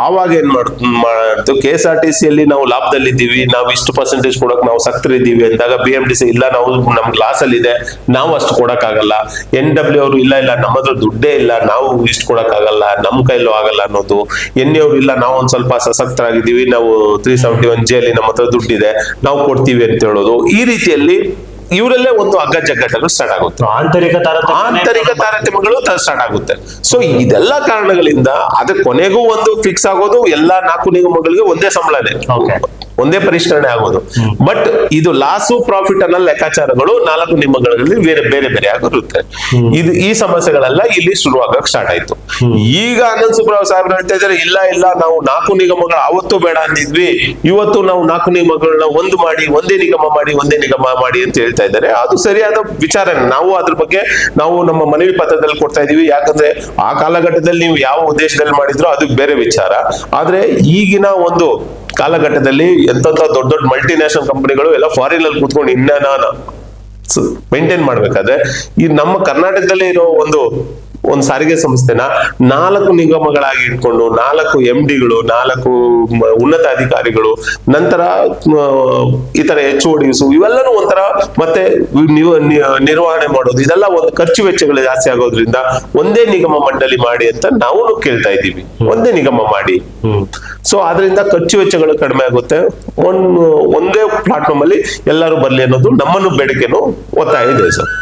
ಆವಾಗ ಏನ್ ಮಾಡ್ತು, KSRTC ಅಲ್ಲಿ ನಾವು ಲಾಭದಲ್ಲಿದ್ದೀವಿ, ನಾವು ಇಷ್ಟು ಪರ್ಸೆಂಟೇಜ್ ಕೊಡಕ್ ನಾವು ಸಕ್ತರಿದ್ದೀವಿ ಅಂದಾಗ BMTC ಇಲ್ಲ, ನಾವು ನಮ್ಗೆ ಲಾಸ್ ಅಲ್ಲಿ ಇದೆ, ನಾವು ಅಷ್ಟು ಕೊಡಕ್ ಆಗಲ್ಲ. NW ಅವರು ಇಲ್ಲ ನಮ್ಮ ಹತ್ರ ದುಡ್ಡೇ ಇಲ್ಲ, ನಾವು ಇಷ್ಟು ಕೊಡಕ್ ಆಗಲ್ಲ, ನಮ್ ಕೈಲೂ ಆಗಲ್ಲ ಅನ್ನೋದು. NE ಅವರು ಇಲ್ಲ, ನಾವು ಒಂದ್ ಸ್ವಲ್ಪ ಸಶಕ್ತರಾಗಿದ್ದೀವಿ, ನಾವು 371J ಅಲ್ಲಿ ನಮ್ಮ ಹತ್ರ ದುಡ್ಡಿದೆ, ನಾವು ಕೊಡ್ತೀವಿ ಅಂತ ಹೇಳೋದು. ಈ ರೀತಿಯಲ್ಲಿ ಇವರಲ್ಲೇ ಒಂದು ಅಗ್ಗಜಗ್ಗಾಟಗಳು ಸ್ಟಾರ್ಟ್ ಆಗುತ್ತೆ, ಆಂತರಿಕ ತಾರತಮ್ಯಗಳು ಸ್ಟಾರ್ಟ್ ಆಗುತ್ತೆ. ಸೊ ಇದೆಲ್ಲ ಕಾರಣಗಳಿಂದ ಅದ್ರ ಕೊನೆಗೂ ಒಂದು ಫಿಕ್ಸ್ ಆಗೋದು, ಎಲ್ಲಾ 4 ನಿಗಮಗಳಿಗೆ ಒಂದೇ ಸಂಬಳನೇ, ಒಂದೇ ಪರಿಷ್ಕರಣೆ ಆಗೋದು. ಬಟ್ ಇದು ಲಾಸು ಪ್ರಾಫಿಟ್ ಅನ್ನೋ ಲೆಕ್ಕಾಚಾರಗಳು 4 ನಿಗಮಗಳಲ್ಲಿ ಬೇರೆ ಬೇರೆ ಆಗಿರುತ್ತೆ. ಈ ಸಮಸ್ಯೆಗಳೆಲ್ಲ ಇಲ್ಲಿ ಶುರುವಾಗಕ್ ಸ್ಟಾರ್ಟ್ ಆಯ್ತು. ಈಗ ಆನಂದ್ ಸುಬ್ಬರಾವ್ ಸಾಹೇಬ್ ಹೇಳ್ತಾ ಇದ್ದಾರೆ, ಇಲ್ಲ ನಾವು 4 ನಿಗಮಗಳು ಅವತ್ತು ಬೇಡ ಅಂದಿದ್ವಿ, ಇವತ್ತು ನಾವು 4 ನಿಗಮಗಳನ್ನ ಒಂದೇ ನಿಗಮ ಮಾಡಿ ಅಂತ ಹೇಳ್ತಾ ಇದ್ದಾರೆ. ಅದು ಸರಿಯಾದ ವಿಚಾರ. ನಾವು ಅದ್ರ ಬಗ್ಗೆ ನಾವು ನಮ್ಮ ಮನವಿ ಪತ್ರದಲ್ಲಿ ಕೊಡ್ತಾ ಇದೀವಿ. ಯಾಕಂದ್ರೆ ಆ ಕಾಲಘಟ್ಟದಲ್ಲಿ ನೀವು ಯಾವ ಉದ್ದೇಶದಲ್ಲಿ ಮಾಡಿದ್ರು ಅದು ಬೇರೆ ವಿಚಾರ. ಆದ್ರೆ ಈಗಿನ ಒಂದು ಕಾಲಘಟ್ಟದಲ್ಲಿ ಎಂತ ದೊಡ್ಡ ಮಲ್ಟಿನ್ಯಾಷನಲ್ ಕಂಪನಿಗಳು ಎಲ್ಲ ಫಾರಿನ್ ಅಲ್ಲಿ ಕೂತ್ಕೊಂಡು ಮೇಂಟೈನ್ ಮಾಡ್ಬೇಕಾದ್ರೆ ಈ ನಮ್ಮ ಕರ್ನಾಟಕದಲ್ಲಿ ಇರೋ ಒಂದು ಸಾರಿಗೆ ಸಂಸ್ಥೆನ 4 ನಿಗಮಗಳಾಗಿ ಇಟ್ಕೊಂಡು 4 MDಗಳು, 4 ಉನ್ನತ ಅಧಿಕಾರಿಗಳು, ನಂತರ ಇತರ HODs ಇವೆಲ್ಲನೂ ಒಂಥರ ಮತ್ತೆ ನಿರ್ವಹಣೆ ಮಾಡೋದು, ಇದೆಲ್ಲ ಒಂದು ಖರ್ಚು ವೆಚ್ಚಗಳು ಜಾಸ್ತಿ ಆಗೋದ್ರಿಂದ ಒಂದೇ ನಿಗಮ ಮಂಡಳಿ ಮಾಡಿ ಅಂತ ನಾವು ಕೇಳ್ತಾ ಇದ್ದೀವಿ. ಒಂದೇ ನಿಗಮ ಮಾಡಿ. ಸೊ ಅದರಿಂದ ಖರ್ಚು ವೆಚ್ಚಗಳು ಕಡಿಮೆ ಆಗುತ್ತೆ. ಒಂದೇ ಪ್ಲಾಟ್ಫಾರ್ಮ್ ಅಲ್ಲಿ ಎಲ್ಲರೂ ಬರ್ಲಿ ಅನ್ನೋದು ನಮ್ಮನ್ನು ಬೇಡಿಕೆನೂ ಒತ್ತಾಯ ಇದೆ ಸರ್.